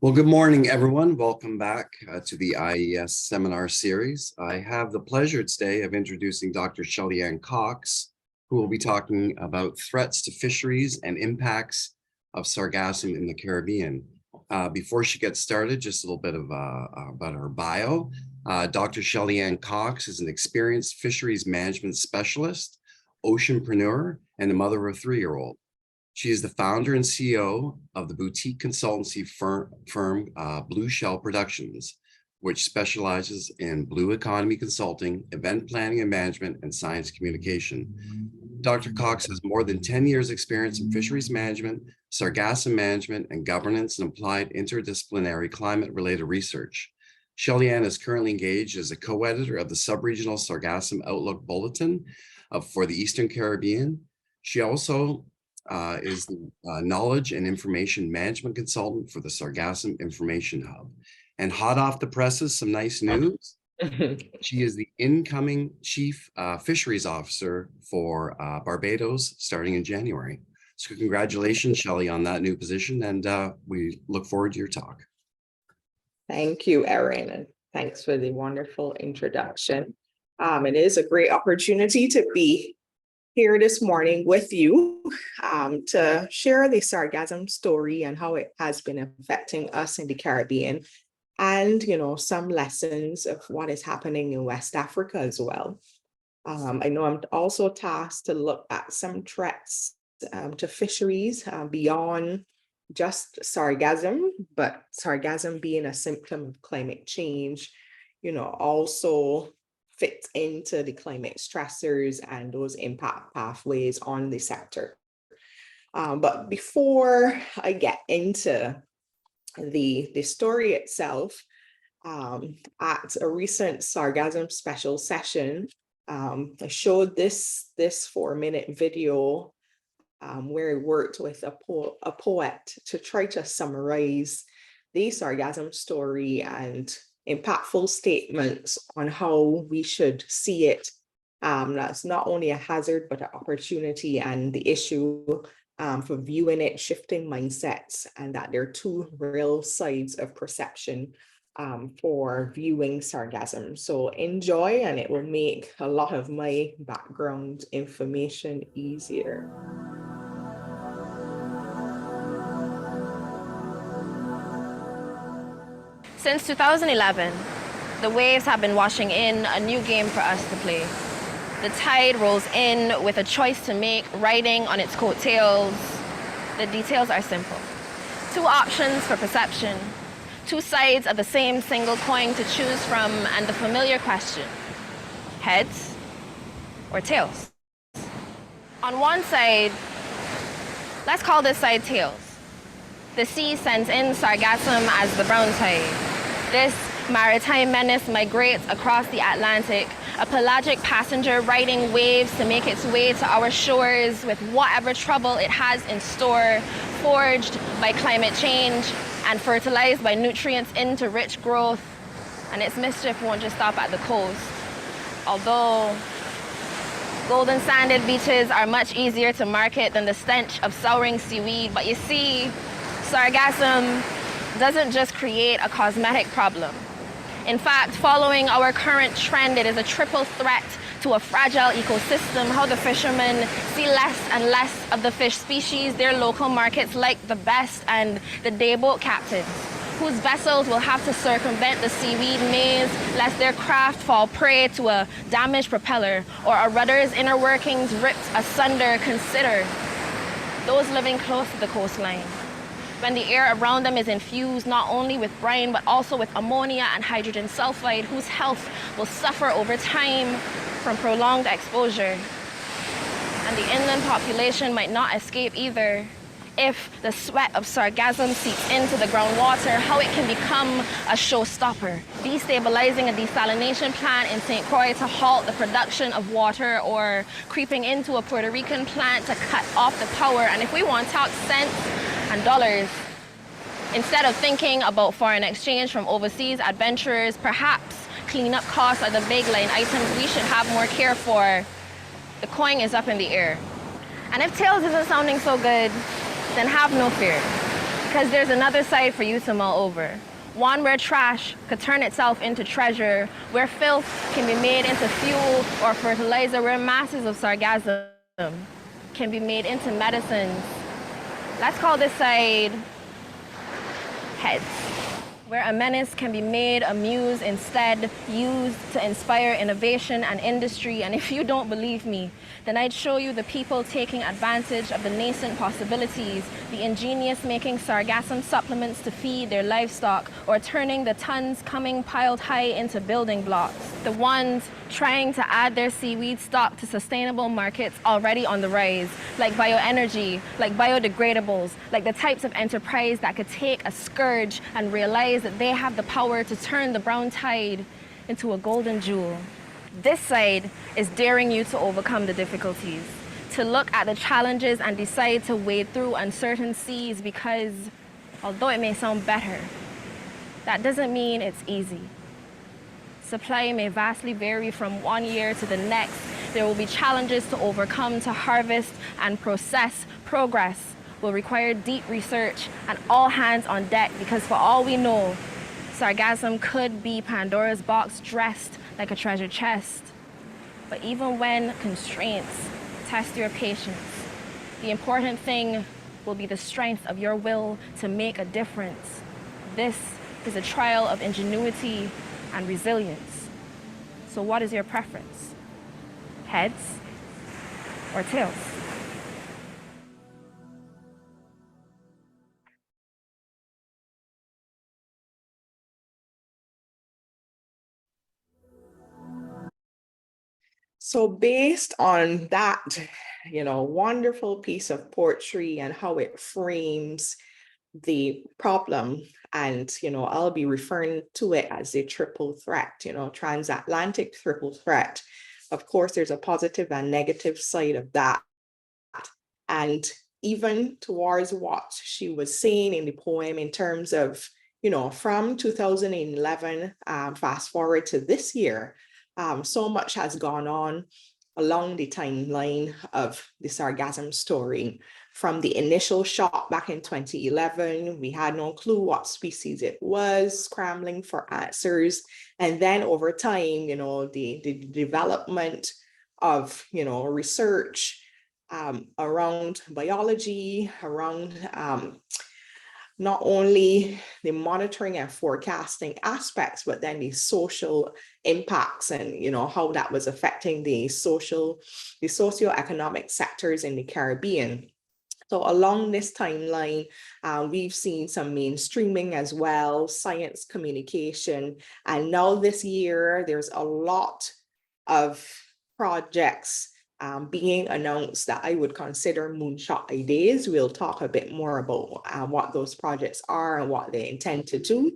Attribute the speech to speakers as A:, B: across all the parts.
A: Well, good morning, everyone. Welcome back to the IIES seminar series. I have the pleasure today of introducing Dr. Shelly-Ann Cox, who will be talking about threats to fisheries and impacts of sargassum in the Caribbean. Before she gets started, just a little bit of about her bio. Dr. Shelly-Ann Cox is an experienced fisheries management specialist, oceanpreneur, and a mother of a 3-year-old. She is the founder and CEO of the boutique consultancy firm Blue Shell Productions, which specializes in blue economy consulting, event planning and management, and science communication. Dr. Cox has more than 10 years experience in fisheries management, sargassum management, and governance and applied interdisciplinary climate-related research. Shelly-Ann is currently engaged as a co-editor of the Subregional Sargassum Outlook Bulletin for the Eastern Caribbean. She also is the Knowledge and Information Management Consultant for the Sargassum Information Hub. And hot off the presses, some nice news. She is the incoming Chief Fisheries Officer for Barbados starting in January. So congratulations, Shelly, on that new position, and we look forward to your talk.
B: Thank you, Erin, and thanks for the wonderful introduction. It is a great opportunity to be here this morning with you to share the sargassum story and how it has been affecting us in the Caribbean, and some lessons of what is happening in West Africa as well. I know I'm also tasked to look at some threats to fisheries beyond just sargassum, but sargassum being a symptom of climate change, also fits into the climate stressors and those impact pathways on the sector. But before I get into the story itself, at a recent sargassum special session, I showed this 4-minute video where I worked with a poet to try to summarize the sargassum story and impactful statements on how we should see it. That's not only a hazard, but an opportunity, and the issue for viewing it, shifting mindsets, and that there are two real sides of perception for viewing sargassum. So enjoy, and it will make a lot of my background information easier.
C: Since 2011, the waves have been washing in, a new game for us to play. The tide rolls in with a choice to make, riding on its coattails. The details are simple. 2 options for perception, 2 sides of the same single coin to choose from, and the familiar question, heads or tails? On one side, let's call this side tails. The sea sends in sargassum as the brown tide. This maritime menace migrates across the Atlantic, a pelagic passenger riding waves to make its way to our shores with whatever trouble it has in store, forged by climate change and fertilized by nutrients into rich growth. And its mischief won't just stop at the coast. Although golden sanded beaches are much easier to market than the stench of souring seaweed, but you see, sargassum doesn't just create a cosmetic problem. In fact, following our current trend, it is a triple threat to a fragile ecosystem. How the fishermen see less and less of the fish species their local markets like the best, and the dayboat captains, whose vessels will have to circumvent the seaweed maze lest their craft fall prey to a damaged propeller or a rudder's inner workings ripped asunder. Consider those living close to the coastline, when the air around them is infused not only with brine but also with ammonia and hydrogen sulfide, whose health will suffer over time from prolonged exposure. And the inland population might not escape either. If the sweat of sargassum seeps into the groundwater, how it can become a showstopper, destabilizing a desalination plant in St. Croix to halt the production of water, or creeping into a Puerto Rican plant to cut off the power. And if we want to talk cents and dollars, instead of thinking about foreign exchange from overseas adventurers, perhaps cleanup costs are the big line items we should have more care for. The coin is up in the air. And if tails isn't sounding so good, then have no fear. Because there's another side for you to mull over. One where trash could turn itself into treasure, where filth can be made into fuel or fertilizer, where masses of sargassum can be made into medicines. Let's call this side heads, where a menace can be made a muse, instead used to inspire innovation and industry. And if you don't believe me, then I'd show you the people taking advantage of the nascent possibilities, the ingenious making sargassum supplements to feed their livestock, or turning the tons coming piled high into building blocks. The ones trying to add their seaweed stock to sustainable markets already on the rise, like bioenergy, like biodegradables, like the types of enterprise that could take a scourge and realize that they have the power to turn the brown tide into a golden jewel. This side is daring you to overcome the difficulties, to look at the challenges and decide to wade through uncertain seas, because although it may sound better, that doesn't mean it's easy. Supply may vastly vary from one year to the next. There will be challenges to overcome, to harvest and process. Progress will require deep research and all hands on deck, because for all we know, sargassum could be Pandora's box dressed like a treasure chest. But even when constraints test your patience, the important thing will be the strength of your will to make a difference. This is a trial of ingenuity and resilience. So what is your preference? Heads or tails?
B: So based on that, wonderful piece of poetry and how it frames the problem, and, I'll be referring to it as a triple threat, transatlantic triple threat. Of course, there's a positive and negative side of that. And even towards what she was saying in the poem in terms of, from 2011, fast forward to this year, so much has gone on along the timeline of the sargassum story. From the initial shock back in 2011, we had no clue what species it was, scrambling for answers. And then over time, the development of, research around biology, around not only the monitoring and forecasting aspects, but then the social impacts and how that was affecting the socioeconomic sectors in the Caribbean. So along this timeline, we've seen some mainstreaming as well, science communication, and now this year there's a lot of projects being announced that I would consider moonshot ideas. We'll talk a bit more about what those projects are and what they intend to do.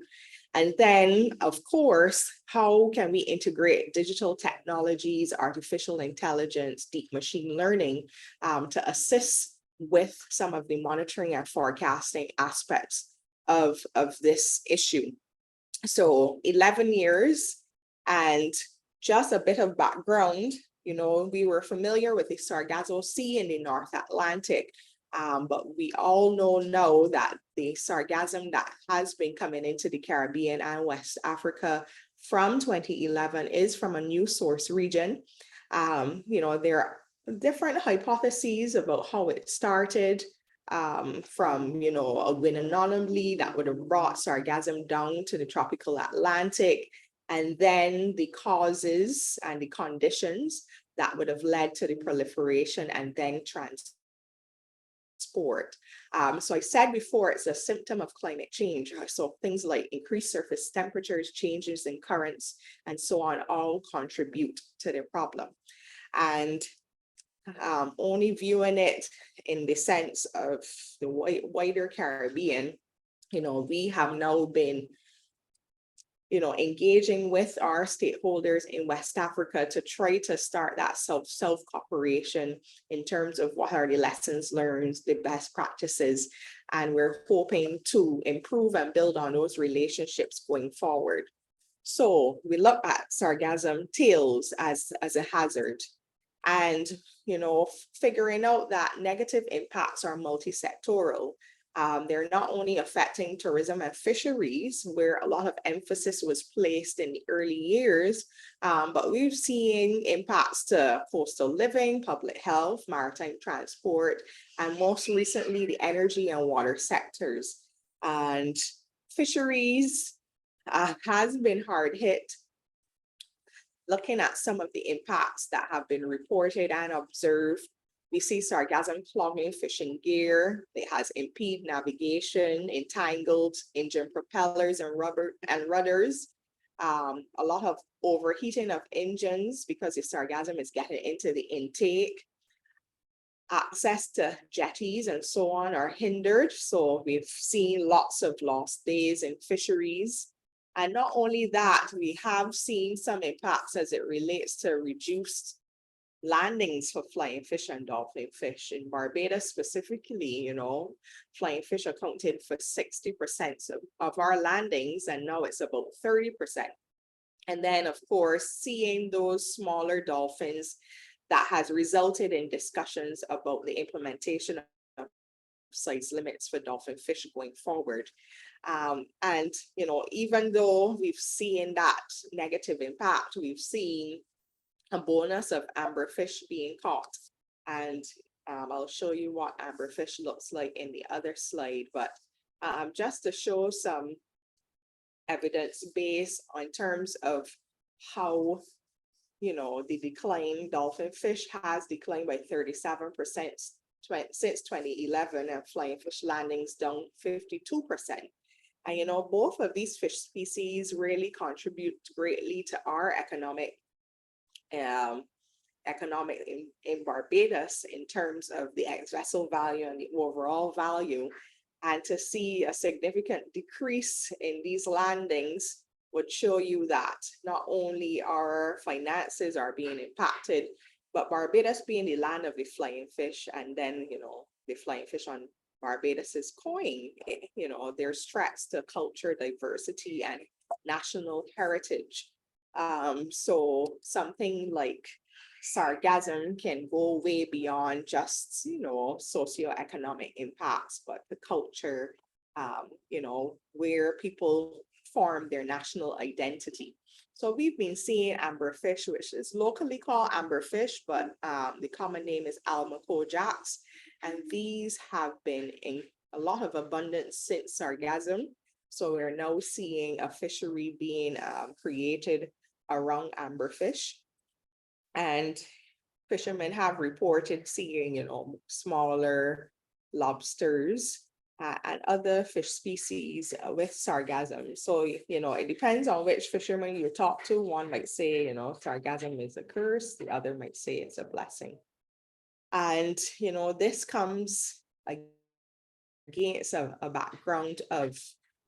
B: And then, of course, how can we integrate digital technologies, artificial intelligence, deep machine learning to assist with some of the monitoring and forecasting aspects of this issue. So 11 years, and just a bit of background, we were familiar with the Sargasso Sea in the North Atlantic, but we all know now that the sargassum that has been coming into the Caribbean and West Africa from 2011 is from a new source region. There are different hypotheses about how it started, from a wind anomaly that would have brought sargassum down to the tropical Atlantic, and then the causes and the conditions that would have led to the proliferation and then transport. So I said before, it's a symptom of climate change. So things like increased surface temperatures, changes in currents, and so on all contribute to the problem. And only viewing it in the sense of the wider Caribbean, we have now been, engaging with our stakeholders in West Africa to try to start that self-cooperation in terms of what are the lessons learned, the best practices, and we're hoping to improve and build on those relationships going forward. So we look at sargassum tails as a hazard. And, figuring out that negative impacts are multi-sectoral. They're not only affecting tourism and fisheries, where a lot of emphasis was placed in the early years, but we've seen impacts to coastal living, public health, maritime transport, and most recently, the energy and water sectors. And fisheries has been hard hit. Looking at some of the impacts that have been reported and observed, we see sargassum clogging fishing gear. It has impeded navigation, entangled engine propellers and rudders. A lot of overheating of engines because the sargassum is getting into the intake. Access to jetties and so on are hindered. So we've seen lots of lost days in fisheries. And not only that, we have seen some impacts as it relates to reduced landings for flying fish and dolphin fish. In Barbados specifically, flying fish accounted for 60% of our landings, and now it's about 30%. And then, of course, seeing those smaller dolphins, that has resulted in discussions about the implementation of size limits for dolphin fish going forward. And, even though we've seen that negative impact, we've seen a bonus of amberfish being caught. And I'll show you what amberfish looks like in the other slide, but just to show some evidence base in terms of how, the decline, dolphin fish has declined by 37% since 2011, and flying fish landings down 52%. And, both of these fish species really contribute greatly to our economic in Barbados in terms of the ex-vessel value and the overall value. And to see a significant decrease in these landings would show you that not only our finances are being impacted, but Barbados being the land of the flying fish, and then, the flying fish on Barbados's coin, there's threats to culture, diversity, and national heritage. So something like sargassum can go way beyond just, socioeconomic impacts, but the culture, where people form their national identity. So we've been seeing amberfish, which is locally called amberfish, but the common name is almacojax. And these have been in a lot of abundance since sargassum. So we're now seeing a fishery being created around amberfish. And fishermen have reported seeing, smaller lobsters and other fish species with sargassum. So, it depends on which fisherman you talk to. One might say, sargassum is a curse. The other might say it's a blessing. And, this comes against a background of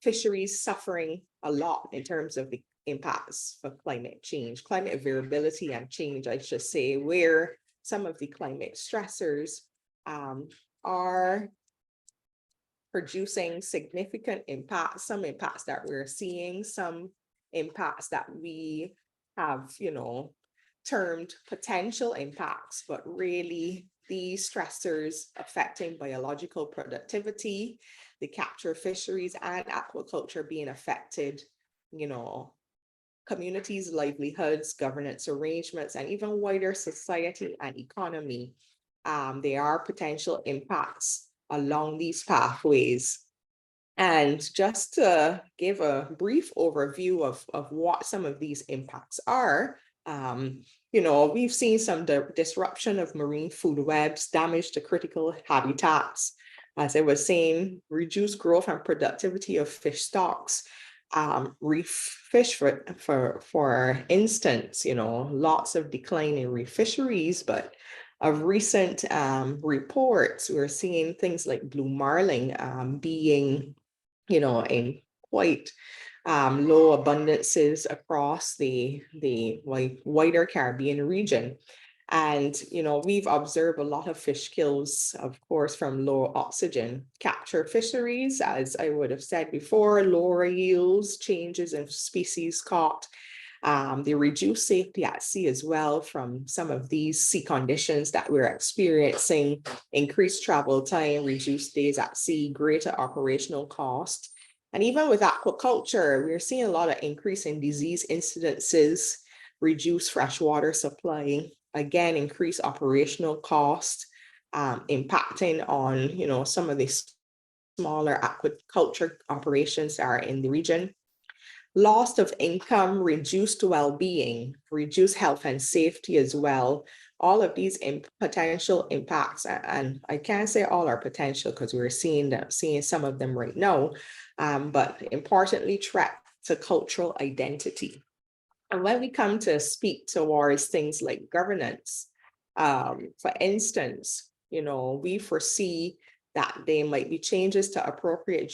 B: fisheries suffering a lot in terms of the impacts for climate change, climate variability and change, I should say, where some of the climate stressors are producing significant impacts, some impacts that we're seeing, some impacts that we have, termed potential impacts, but really these stressors affecting biological productivity, the capture fisheries and aquaculture being affected, communities' livelihoods, governance arrangements, and even wider society and economy. There are potential impacts along these pathways. And just to give a brief overview of what some of these impacts are, we've seen some disruption of marine food webs, damage to critical habitats, as I was saying, reduced growth and productivity of fish stocks, reef fish, for instance, lots of decline in reef fisheries, but of recent reports, we're seeing things like blue marlin being, in quite low abundances across the wider Caribbean region. And, we've observed a lot of fish kills, of course, from low oxygen. Capture fisheries, as I would have said before, lower yields, changes in species caught, The reduced safety at sea as well from some of these sea conditions that we're experiencing, increased travel time, reduced days at sea, greater operational cost. And even with aquaculture, we're seeing a lot of increase in disease incidences, reduced freshwater supply, again, increased operational cost, impacting on, some of the smaller aquaculture operations that are in the region. Loss of income, reduced well-being, reduced health and safety as well. All of these potential impacts, and I can't say all are potential because we're seeing some of them right now, but importantly, threat to cultural identity. And when we come to speak towards things like governance, for instance, we foresee that there might be changes to appropriate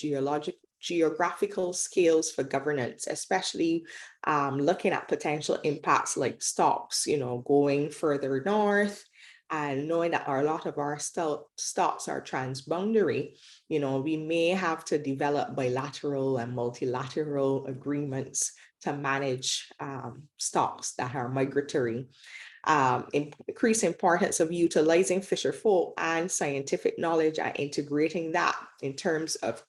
B: geographical scales for governance, especially looking at potential impacts like stocks, going further north, and knowing that a lot of our stocks are transboundary, we may have to develop bilateral and multilateral agreements to manage stocks that are migratory. Increase importance of utilizing fisher folk and scientific knowledge and integrating that in terms of,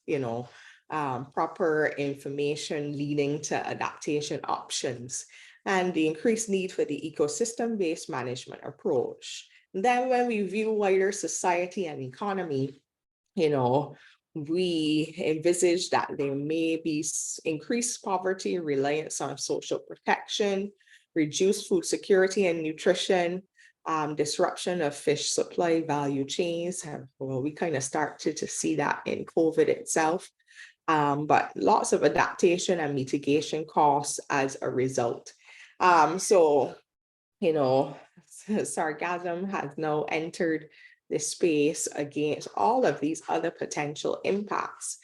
B: proper information leading to adaptation options, and the increased need for the ecosystem-based management approach. Then when we view wider society and economy, we envisage that there may be increased poverty, reliance on social protection, reduced food security and nutrition, disruption of fish supply value chains. Well, we kind of started to see that in COVID itself, but lots of adaptation and mitigation costs as a result. Sargassum has now entered the space against all of these other potential impacts.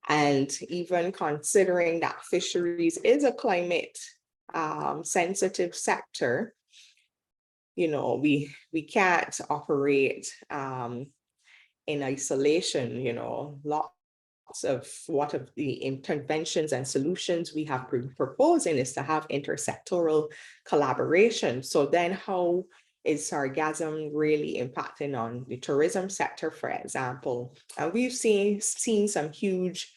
B: And even considering that fisheries is a climate sensitive sector, we can't operate in isolation. Lots of the interventions and solutions we have been proposing is to have intersectoral collaboration. So then how is sargassum really impacting on the tourism sector, for example? And we've seen some huge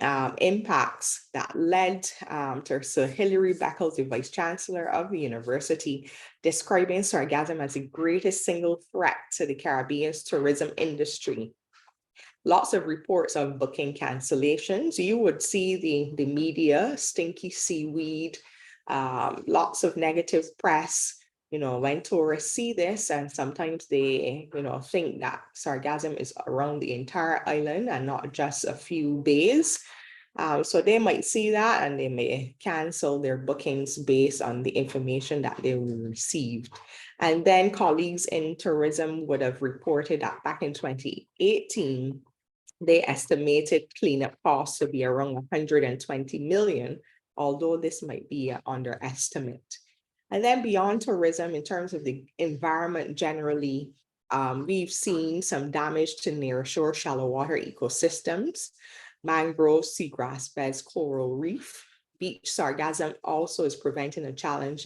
B: impacts that led to Sir Hilary Beckles, the Vice Chancellor of the university, describing sargassum as the greatest single threat to the Caribbean's tourism industry. Lots of reports of booking cancellations. You would see the media, stinky seaweed, lots of negative press, when tourists see this, and sometimes they, think that sargassum is around the entire island and not just a few bays. So they might see that and they may cancel their bookings based on the information that they received. And then colleagues in tourism would have reported that back in 2018, they estimated cleanup costs to be around 120 million, although this might be an underestimate. And then beyond tourism, in terms of the environment generally, we've seen some damage to nearshore shallow water ecosystems, mangroves, seagrass beds, coral reef. Beach sargassum also is preventing a challenge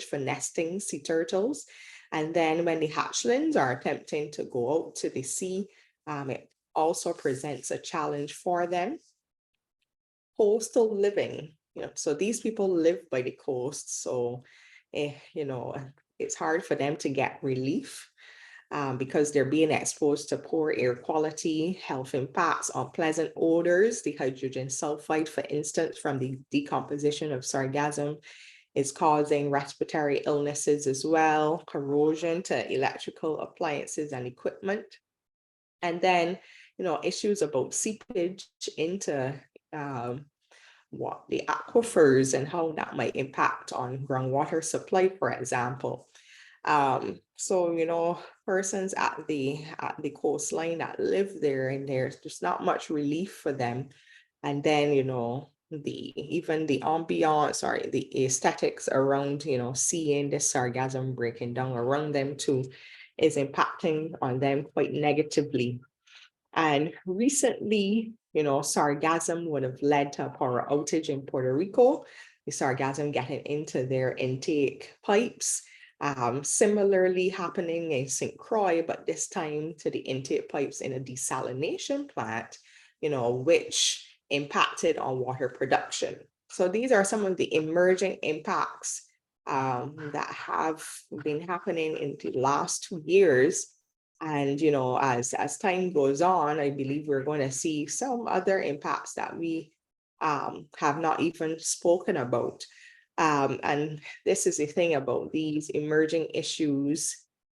B: for nesting sea turtles. And then when the hatchlings are attempting to go out to the sea, it also presents a challenge for them. Coastal living, so these people live by the coast, so it's hard for them to get relief because they're being exposed to poor air quality, health impacts, unpleasant odors. The hydrogen sulfide, for instance, from the decomposition of sargassum is causing respiratory illnesses as well, corrosion to electrical appliances and equipment. And then, issues about seepage into the aquifers and how that might impact on groundwater supply, for example. So, persons at the coastline that live there, and there's just not much relief for them. And then, even the ambiance or the aesthetics around, seeing the sargassum breaking down around them too is impacting on them quite negatively. And recently, sargassum would have led to a power outage in Puerto Rico. the sargassum getting into their intake pipes. Similarly happening in St. Croix, but this time to the intake pipes in a desalination plant, which impacted on water production. So these are some of the emerging impacts that have been happening in the last 2 years. And, as time goes on, I believe we're going to see some other impacts that we have not even spoken about. And this is the thing about these emerging issues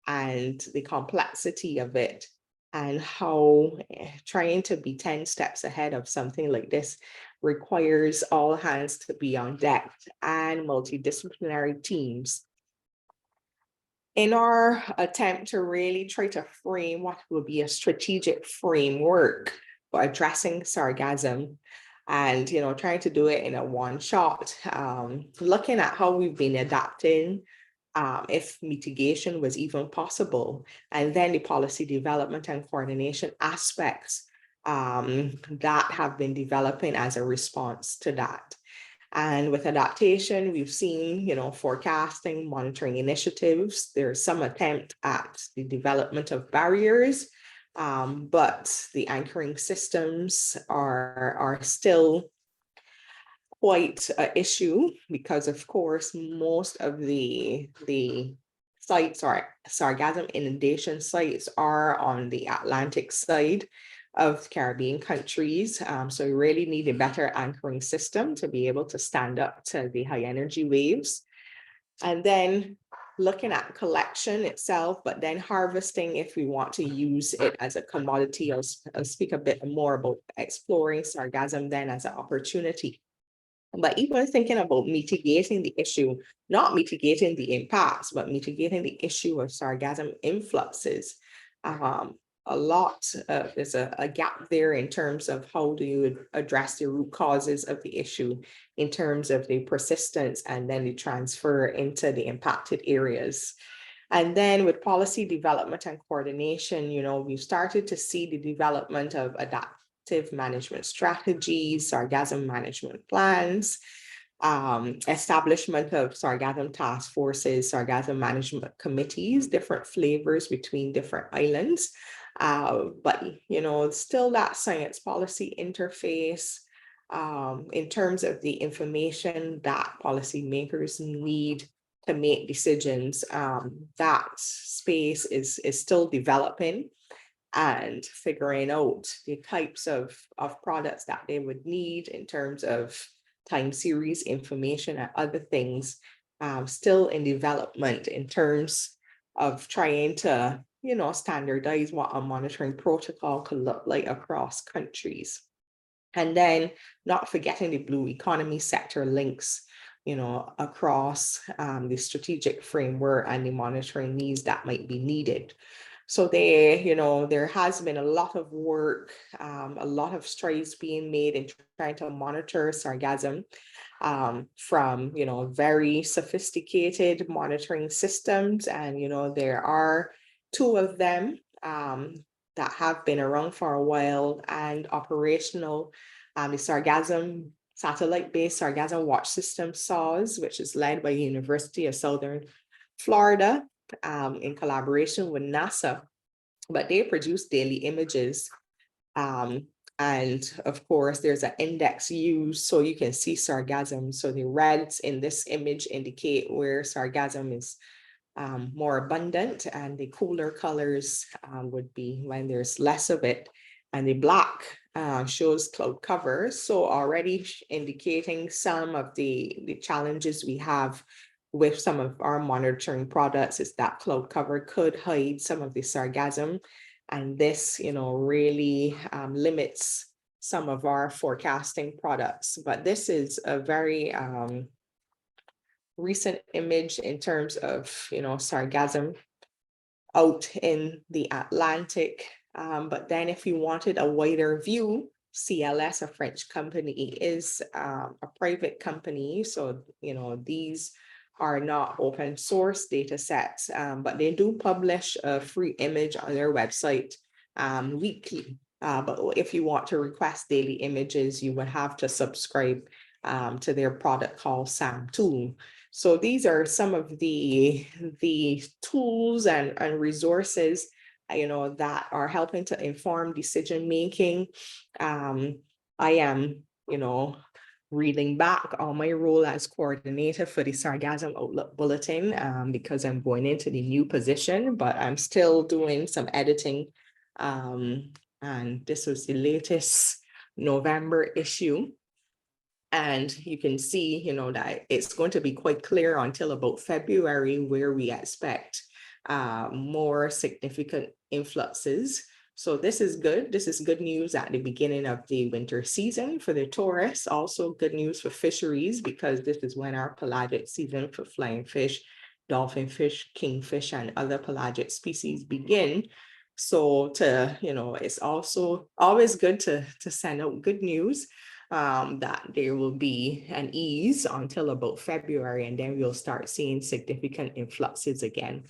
B: and the complexity of it, and how trying to be 10 steps ahead of something like this requires all hands to be on deck and multidisciplinary teams. In our attempt to really try to frame what will be a strategic framework for addressing sargassum, and trying to do it in a one shot, looking at how we've been adapting, if mitigation was even possible, and then the policy development and coordination aspects that have been developing as a response to that. And with adaptation, we've seen, forecasting, monitoring initiatives. There's some attempt at the development of barriers, but the anchoring systems are still quite an issue, because of course, most of the sites or sargassum inundation sites are on the Atlantic side of Caribbean countries. So we really need a better anchoring system to be able to stand up to the high energy waves. And then looking at collection itself, but then harvesting if we want to use it as a commodity. I'll speak a bit more about exploring sargassum then as an opportunity. But even thinking about mitigating the issue, not mitigating the impacts, but mitigating the issue of sargassum influxes. There's a gap there in terms of how do you address the root causes of the issue in terms of the persistence and then the transfer into the impacted areas. And then with policy development and coordination, we've started to see the development of adaptive management strategies, sargassum management plans, establishment of sargassum task forces, sargassum management committees, different flavors between different islands. But, still that science policy interface in terms of the information that policymakers need to make decisions, that space is still developing and figuring out the types of products that they would need in terms of time series information and other things, still in development in terms of trying to standardize what a monitoring protocol could look like across countries. And then not forgetting the blue economy sector links, across the strategic framework and the monitoring needs that might be needed. So there has been a lot of work, a lot of strides being made in trying to monitor sargassum, from, very sophisticated monitoring systems. And, there are 2 of them that have been around for a while and operational. The sargassum satellite-based sargassum watch system SAWS, which is led by the University of Southern Florida in collaboration with NASA, but they produce daily images. And of course, there's an index used so you can see sargassum. So the reds in this image indicate where sargassum is more abundant, and the cooler colors would be when there's less of it. And the black shows cloud cover. So already indicating some of the challenges we have with some of our monitoring products is that cloud cover could hide some of the sargassum. And this, really limits some of our forecasting products. But this is a very recent image in terms of, sargassum out in the Atlantic. But then if you wanted a wider view, CLS, a French company, is a private company. So, these are not open source data sets, but they do publish a free image on their website weekly. But if you want to request daily images, you would have to subscribe to their product called SAM Tool. So these are some of the tools and resources, that are helping to inform decision making. I am, reeling back on my role as coordinator for the Sargassum Outlook Bulletin, because I'm going into the new position, but I'm still doing some editing. And this was the latest November issue. And you can see, that it's going to be quite clear until about February where we expect more significant influxes. So this is good. This is good news at the beginning of the winter season for the tourists. Also good news for fisheries, because this is when our pelagic season for flying fish, dolphin fish, kingfish, and other pelagic species begin. So it's also always good to send out good news, that there will be an ease until about February, and then we'll start seeing significant influxes again.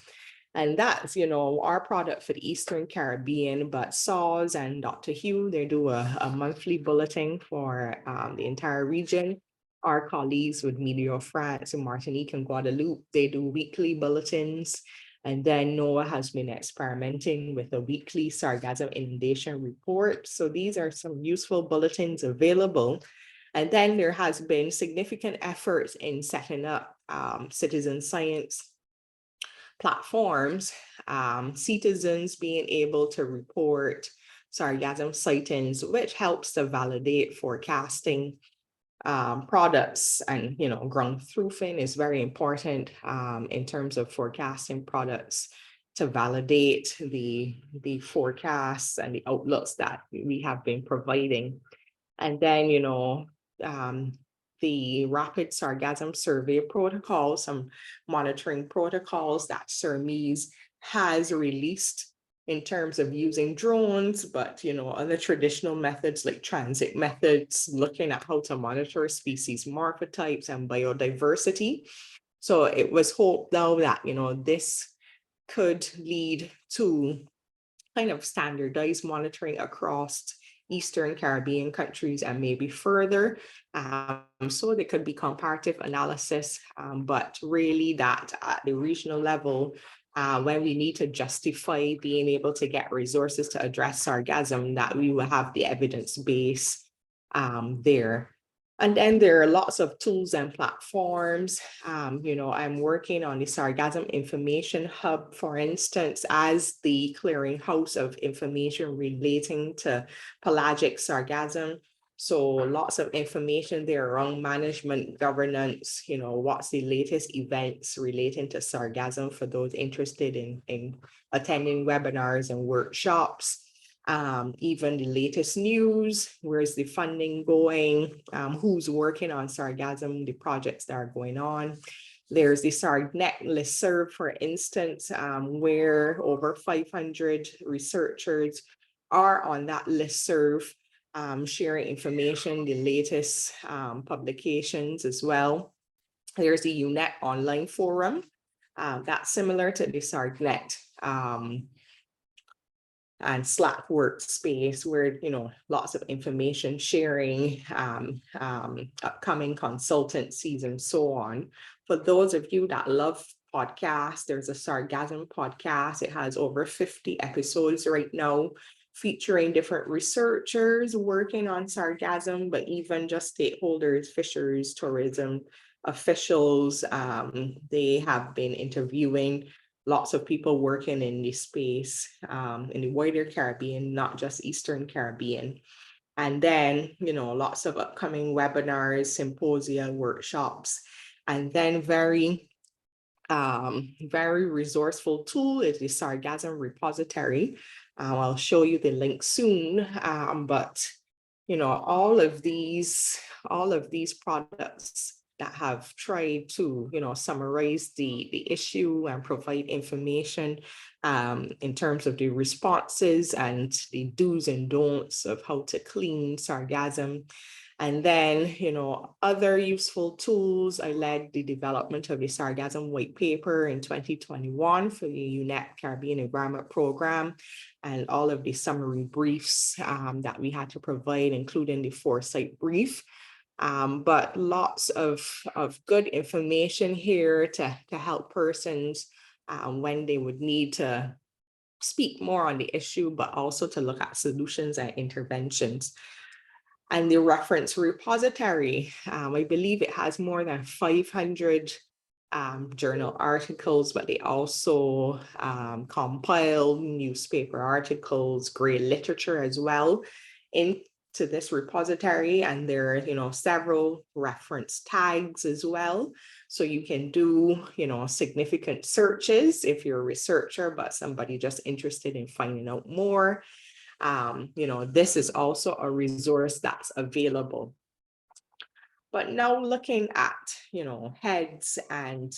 B: And that's, our product for the Eastern Caribbean, but SAWS and Dr. Hugh, they do a monthly bulletin for the entire region. Our colleagues with Media France and Martinique and Guadeloupe, they do weekly bulletins. And then NOAA has been experimenting with a weekly sargassum inundation report. So these are some useful bulletins available. And then there has been significant efforts in setting up citizen science platforms, citizens being able to report sargassum sightings, which helps to validate forecasting products. And ground truthing is very important in terms of forecasting products, to validate the forecasts and the outlooks that we have been providing. And then the rapid sargassum survey protocol, some monitoring protocols that CERMES has released in terms of using drones, but other traditional methods like transit methods, looking at how to monitor species morphotypes and biodiversity. So it was hoped though that this could lead to kind of standardized monitoring across Eastern Caribbean countries and maybe further. So there could be comparative analysis, but really that at the regional level, when we need to justify being able to get resources to address sargassum, that we will have the evidence base there. And then there are lots of tools and platforms. I'm working on the Sargassum Information Hub, for instance, as the clearinghouse of information relating to pelagic sargassum. So lots of information there around management, governance, what's the latest events relating to sargassum for those interested in attending webinars and workshops. Even the latest news, where's the funding going, who's working on sargassum, the projects that are going on. There's the SARGNet listserv, for instance, where over 500 researchers are on that listserv, sharing information, the latest publications as well. There's the UNET online forum, that's similar to the SARGNet and Slack workspace, where lots of information sharing, upcoming consultancies and so on. For those of you that love podcasts, there's a Sargassum podcast. It has over 50 episodes right now, featuring different researchers working on sargassum, but even just stakeholders, fishers, tourism officials. They have been interviewing lots of people working in this space, in the wider Caribbean, not just Eastern Caribbean. And then, lots of upcoming webinars, symposia, workshops. And then very resourceful tool is the Sargassum repository. I'll show you the link soon, but all of these products that have tried to, summarize the issue and provide information in terms of the responses and the do's and don'ts of how to clean sargassum. And then, other useful tools. I led the development of the sargassum white paper in 2021 for the UNEP Caribbean Environment Program, and all of the summary briefs that we had to provide, including the foresight brief. But lots of good information here to help persons when they would need to speak more on the issue, but also to look at solutions and interventions. And the reference repository, I believe it has more than 500 journal articles, but they also compile newspaper articles, gray literature as well into this repository. And there are, several reference tags as well. So you can do, significant searches if you're a researcher, but somebody just interested in finding out more. This is also a resource that's available. But now looking at, heads and,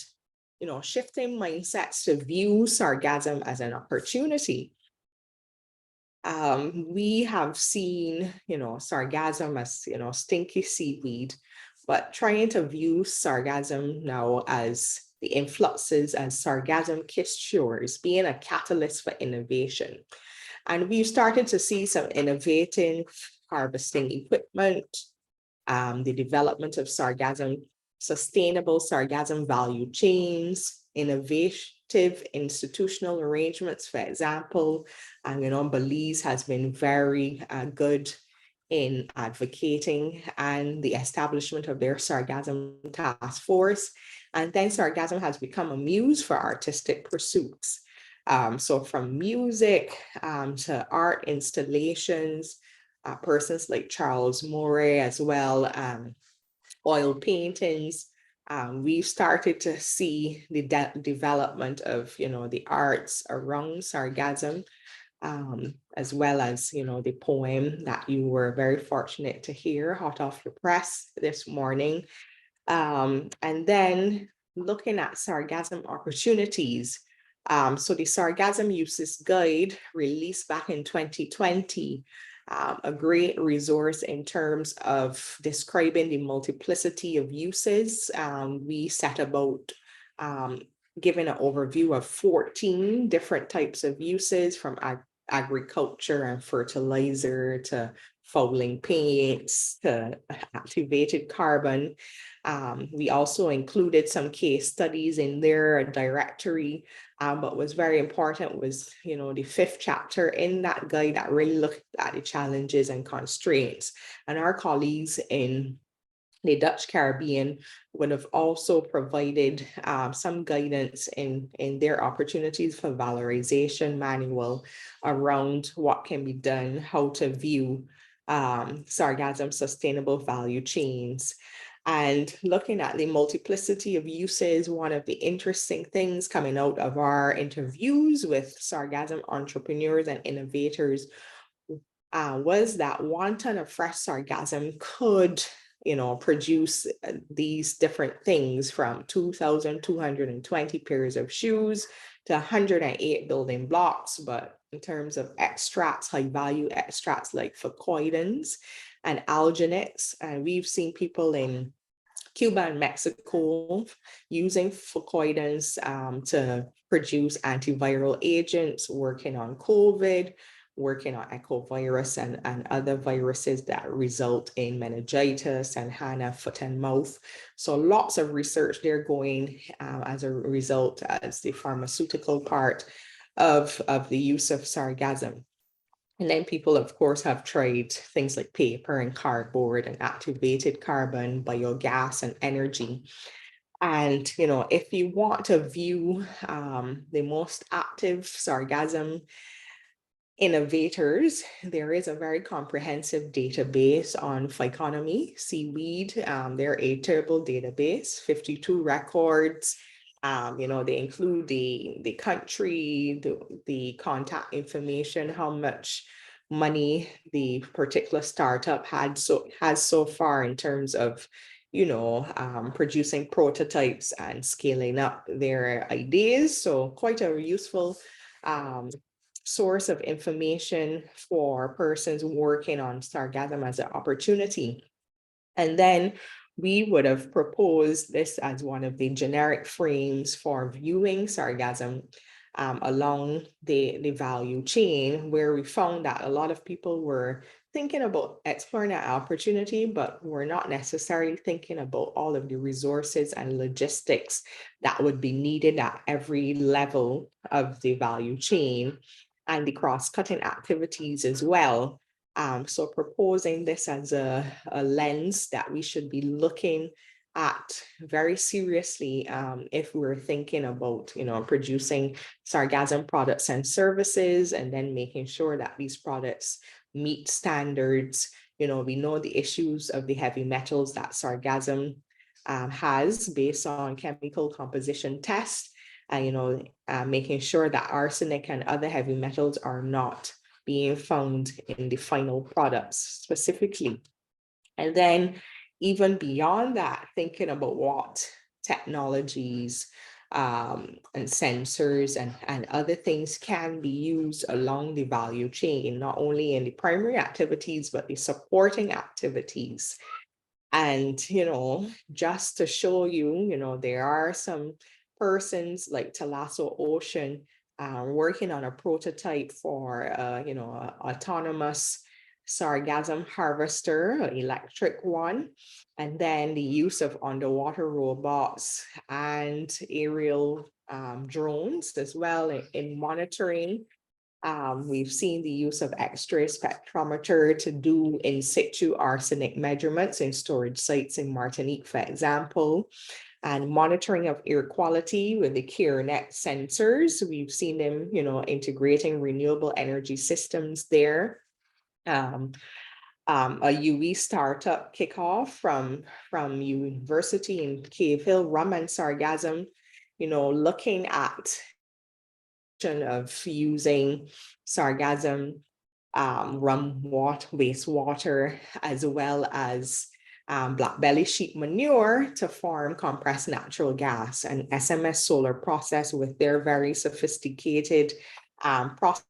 B: shifting mindsets to view sargassum as an opportunity. We have seen, sargassum as, stinky seaweed, but trying to view sargassum now as the influxes as sargassum-kissed shores, being a catalyst for innovation. And we've started to see some innovative harvesting equipment, the development of sargassum, sustainable sargassum value chains, innovative institutional arrangements. For example, Belize has been very good in advocating and the establishment of their sargassum task force. And then sargassum has become a muse for artistic pursuits. So from music to art installations, persons like Charles Moray as well, oil paintings. We've started to see the development of, the arts around sargassum, as well as, the poem that you were very fortunate to hear hot off the press this morning. And then looking at sargassum opportunities. So the Sargassum Uses Guide, released back in 2020, a great resource in terms of describing the multiplicity of uses. We set about giving an overview of 14 different types of uses, from agriculture and fertilizer to fouling paints to activated carbon. We also included some case studies in there, a directory, but was very important was, the 5th chapter in that guide that really looked at the challenges and constraints. And our colleagues in the Dutch Caribbean would have also provided some guidance in their opportunities for valorization manual around what can be done, how to view sargassum sustainable value chains. And looking at the multiplicity of uses, one of the interesting things coming out of our interviews with sargassum entrepreneurs and innovators was that 1 ton of fresh sargassum could, produce these different things, from 2,220 pairs of shoes to 108 building blocks. But in terms of extracts, high value extracts like phycoidins and alginates, and we've seen people in Cuba and Mexico using phycoidins to produce antiviral agents, working on COVID, working on echovirus and other viruses that result in meningitis and hand, foot, and mouth. So lots of research there going as a result as the pharmaceutical part of the use of sargassum. And then people, of course, have tried things like paper and cardboard and activated carbon, biogas and energy. And, if you want to view the most active sargassum innovators, there is a very comprehensive database on phyconomy, seaweed. They're a terrible database, 52 records. They include the country, the contact information, how much money the particular startup has so far in terms of, producing prototypes and scaling up their ideas. So quite a useful source of information for persons working on sargassum as an opportunity. And then we would have proposed this as one of the generic frames for viewing sargassum along the value chain, where we found that a lot of people were thinking about exploring that opportunity, but we're not necessarily thinking about all of the resources and logistics that would be needed at every level of the value chain and the cross-cutting activities as well. So proposing this as a lens that we should be looking at very seriously if we're thinking about, producing sargassum products and services, and then making sure that these products meet standards. We know the issues of the heavy metals that sargassum has based on chemical composition tests, and making sure that arsenic and other heavy metals are not being found in the final products specifically. And then even beyond that, thinking about what technologies and sensors and other things can be used along the value chain, not only in the primary activities, but the supporting activities. And, just to show you, there are some persons like Talasso Ocean working on a prototype for, a autonomous sargassum harvester, an electric one, and then the use of underwater robots and aerial drones as well in monitoring. We've seen the use of X-ray spectrometer to do in situ arsenic measurements in storage sites in Martinique, for example, and monitoring of air quality with the CareNet sensors. We've seen them, integrating renewable energy systems there. A UV startup kickoff from University in Cave Hill, rum and sargassum, looking at of using sargassum, rum wastewater, as well as black belly sheep manure to form compressed natural gas, and SMS solar process with their very sophisticated process.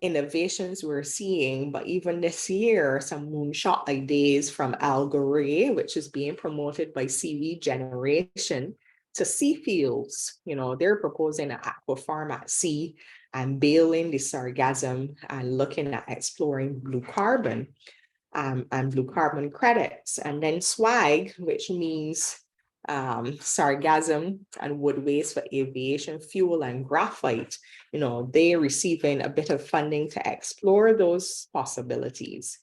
B: Innovations we're seeing, but even this year, some moonshot ideas from Algoray, which is being promoted by Seaweed Generation, to sea fields. They're proposing an aqua farm at sea and baling the sargassum and looking at exploring blue carbon and blue carbon credits. And then SWAG, which means sargassum and wood waste for aviation fuel and graphite, they're receiving a bit of funding to explore those possibilities.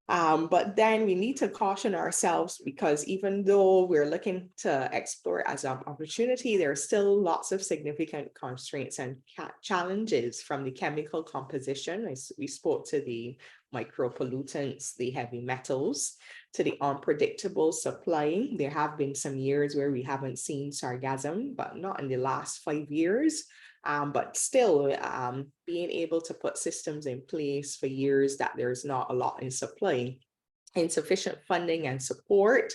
B: But then we need to caution ourselves, because even though we're looking to explore as an opportunity, there are still lots of significant constraints and challenges from the chemical composition. We spoke to the micropollutants, the heavy metals, to the unpredictable supply. There have been some years where we haven't seen sargassum, but not in the last 5 years. But still being able to put systems in place for years that there's not a lot in supply, insufficient funding and support,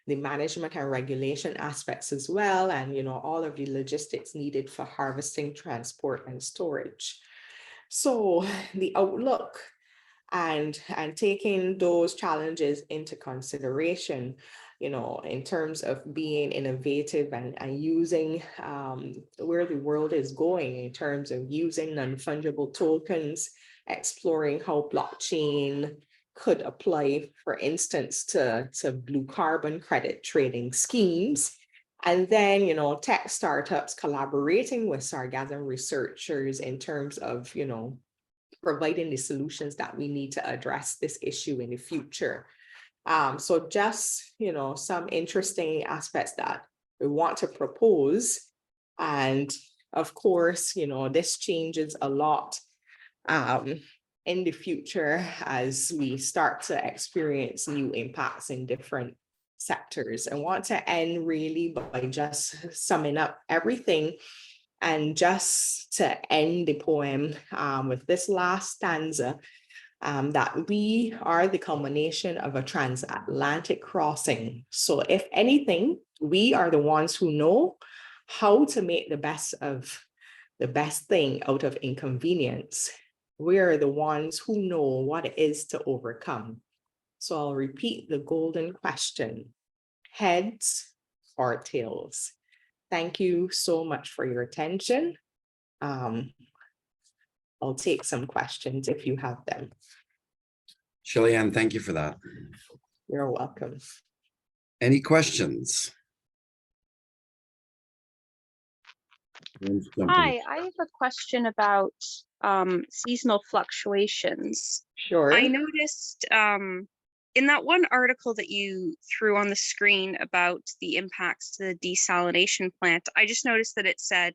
B: the management and regulation aspects as well, and all of the logistics needed for harvesting, transport, and storage. So the outlook and taking those challenges into consideration, in terms of being innovative and using where the world is going in terms of using non-fungible tokens, exploring how blockchain could apply, for instance, to blue carbon credit trading schemes. And then, tech startups collaborating with sargassum researchers in terms of, providing the solutions that we need to address this issue in the future. So just, some interesting aspects that we want to propose. And of course, this changes a lot in the future as we start to experience new impacts in different sectors. I want to end really by just summing up everything. And just to end the poem with this last stanza, that we are the culmination of a transatlantic crossing. So if anything, we are the ones who know how to make the best thing out of inconvenience. We are the ones who know what it is to overcome. So I'll repeat the golden question: heads or tails? Thank you so much for your attention. I'll take some questions if you have them.
A: Shelly-Ann, thank you for that.
B: You're welcome.
A: Any questions?
D: Hi, I have a question about seasonal fluctuations.
B: Sure.
D: I noticed in that one article that you threw on the screen about the impacts to the desalination plant, I just noticed that it said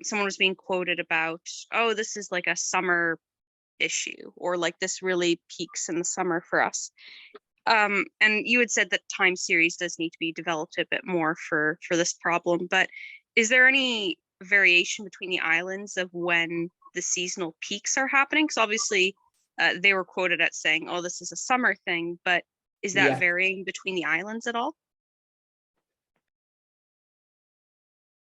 D: someone was being quoted about, oh, this is like a summer issue, or like this really peaks in the summer for us. And you had said that time series does need to be developed a bit more for this problem, but is there any variation between the islands of when the seasonal peaks are happening? Because obviously they were quoted at saying, oh, this is a summer thing, but is that
B: Yeah.
D: varying between the islands at all?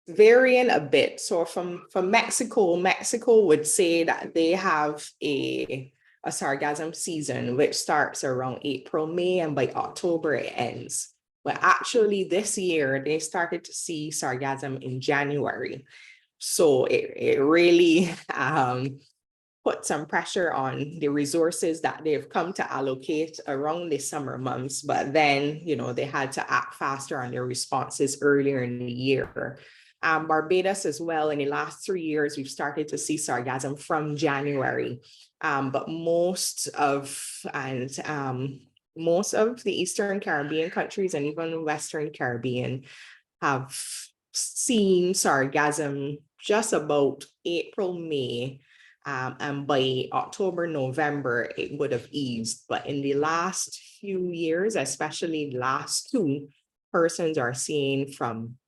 B: Varying a bit. So from Mexico, Mexico would say that they have a sargassum season, which starts around April, May, and by October it ends. But actually this year, they started to see sargassum in January. So it really put some pressure on the resources that they've come to allocate around the summer months. But then, they had to act faster on their responses earlier in the year. Barbados as well, in the last 3 years, we've started to see sargassum from January. But most of the Eastern Caribbean countries and even Western Caribbean have seen sargassum just about April, May, and by October, November, it would have eased. But in the last few years, especially the last two, persons are seeing from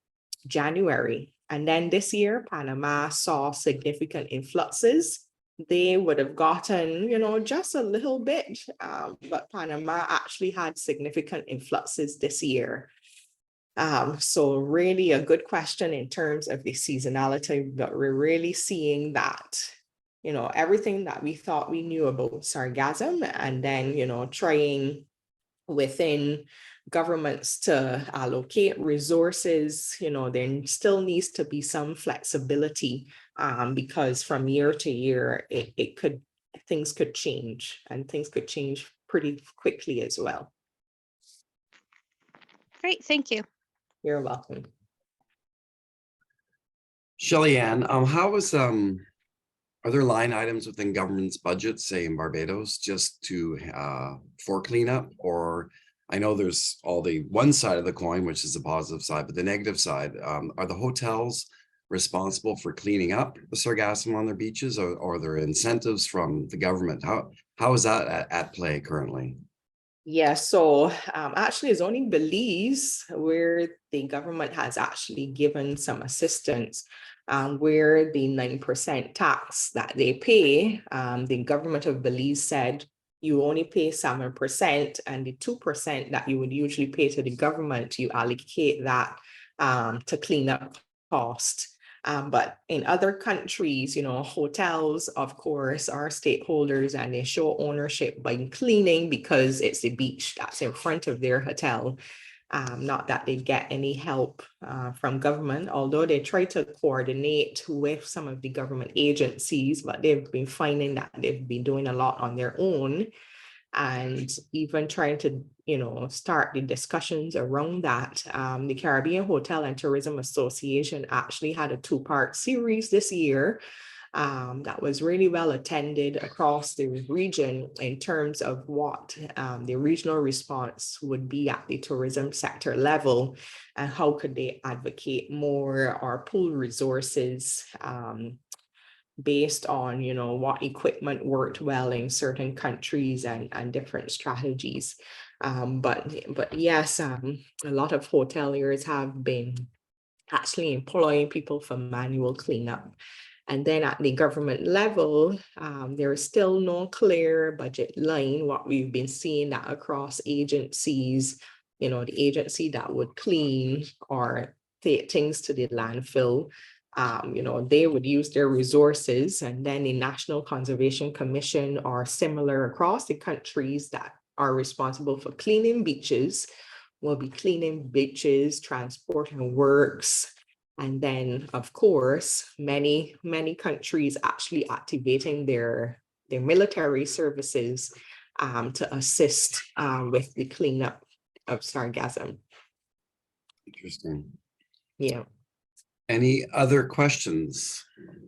B: January. And then this year, Panama saw significant influxes. They would have gotten, just a little bit, but Panama actually had significant influxes this year. So really a good question in terms of the seasonality, but we're really seeing that, everything that we thought we knew about sargassum, and then, trying within governments to allocate resources, there still needs to be some flexibility, because from year to year, things could change, and things could change pretty quickly as well.
D: Great, thank you.
B: You're welcome.
A: Shelly-Ann, how is are there line items within government's budget, say in Barbados, just to for cleanup? Or I know there's all the one side of the coin, which is the positive side, but the negative side, are the hotels responsible for cleaning up the sargassum on their beaches, or are there incentives from the government? How is that at play currently?
B: Yeah, so actually it's only Belize where the government has actually given some assistance, where the 9% tax that they pay, the government of Belize said you only pay 7%, and the 2% that you would usually pay to the government, you allocate that to clean up cost. But in other countries, hotels, of course, are stakeholders, and they show ownership by cleaning because it's the beach that's in front of their hotel. Not that they get any help from government, although they try to coordinate with some of the government agencies, but they've been finding that they've been doing a lot on their own, and even trying to, start the discussions around that. The Caribbean Hotel and Tourism Association actually had a 2-part series this year that was really well attended across the region in terms of what the regional response would be at the tourism sector level, and how could they advocate more or pool resources based on, what equipment worked well in certain countries and different strategies. But yes, a lot of hoteliers have been actually employing people for manual cleanup. And then at the government level, there is still no clear budget line. What we've been seeing that across agencies, the agency that would clean or take things to the landfill, they would use their resources, and then the National Conservation Commission or similar across the countries that are responsible for cleaning beaches will be cleaning beaches, transporting works. And then, of course, many countries actually activating their military services to assist with the cleanup of sargassum.
A: Interesting.
B: Yeah.
A: Any other questions?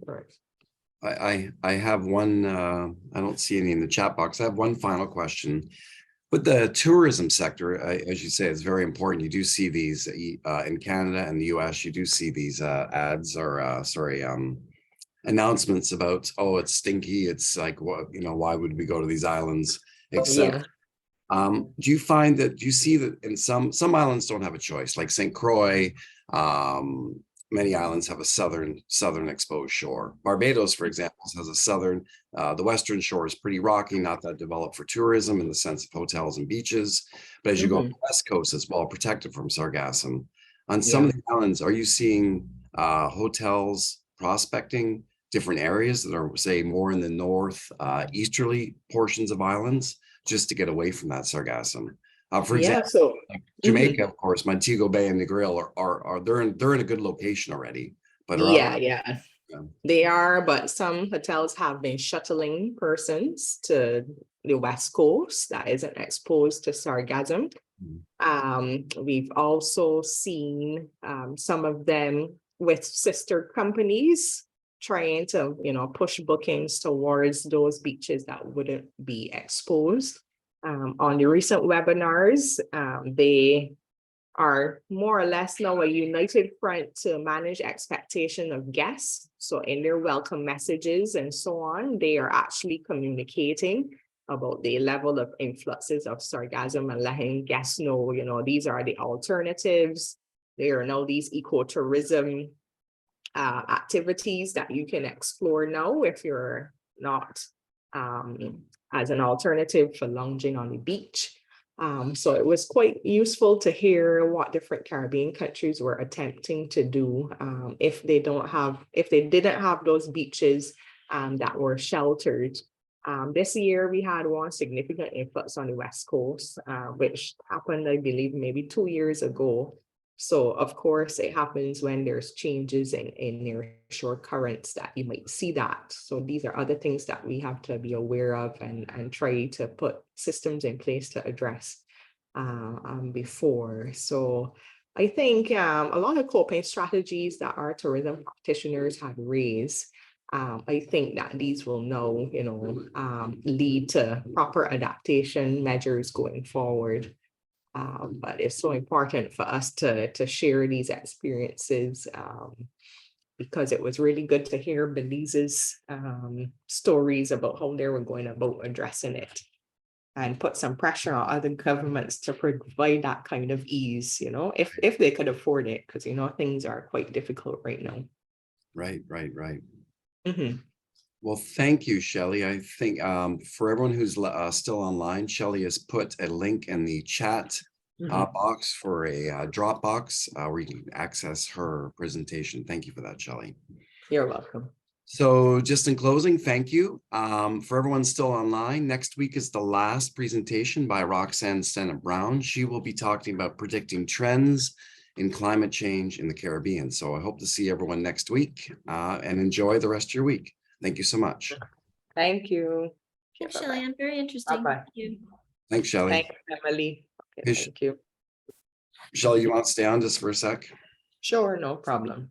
B: Right.
A: I have one, I don't see any in the chat box. I have one final question. With the tourism sector, as you say, it's very important. You do see these in Canada and the US, you do see these ads or announcements about, oh, it's stinky. It's like, what, why would we go to these islands, etc. Do you find that, do you see that in some islands don't have a choice, like St. Croix, many islands have a southern exposed shore. Barbados, for example, has a southern, the western shore is pretty rocky, not that developed for tourism in the sense of hotels and beaches. But as you go on the west coast, it's well protected from sargassum. On some of the islands, are you seeing hotels prospecting different areas that are, say, more in the north easterly portions of islands, just to get away from that sargassum? For example, like Jamaica, of course, Montego Bay and Negril are they're in a good location already. But
B: they are. But some hotels have been shuttling persons to the west coast that isn't exposed to sargassum. We've also seen some of them with sister companies trying to, push bookings towards those beaches that wouldn't be exposed. On the recent webinars, they are more or less now a united front to manage expectation of guests. So in their welcome messages and so on, they are actually communicating about the level of influxes of sargassum and letting guests know, these are the alternatives. There are now these ecotourism activities that you can explore now if you're not as an alternative for lounging on the beach. So it was quite useful to hear what different Caribbean countries were attempting to do if they didn't have those beaches that were sheltered. This year we had one significant influx on the West Coast, which happened, I believe, maybe 2 years ago. So of course it happens when there's changes in near shore currents that you might see that. So these are other things that we have to be aware of and try to put systems in place to address before. So I think a lot of coping strategies that our tourism practitioners have raised, I think that these will now, lead to proper adaptation measures going forward. But it's so important for us to share these experiences because it was really good to hear Belize's stories about how they were going about addressing it and put some pressure on other governments to provide that kind of ease, if they could afford it, because, things are quite difficult right now.
A: Right. Well, thank you, Shelly. I think for everyone who's still online, Shelly has put a link in the chat box for a Dropbox where you can access her presentation. Thank you for that, Shelly.
B: You're welcome.
A: So just in closing, thank you. For everyone still online, next week is the last presentation by Roxanne Stennett-Brown. She will be talking about predicting trends in climate change in the Caribbean. So I hope to see everyone next week and enjoy the rest of your week. Thank you so much.
B: Thank you.
E: Thanks, Shelly-Ann. Very interesting.
B: Bye-bye.
E: Thank you.
A: Thanks, Shelly.
B: Thanks, Emily. Okay, thank you.
A: Shelly, you want to stay on just for a sec?
B: Sure, no problem.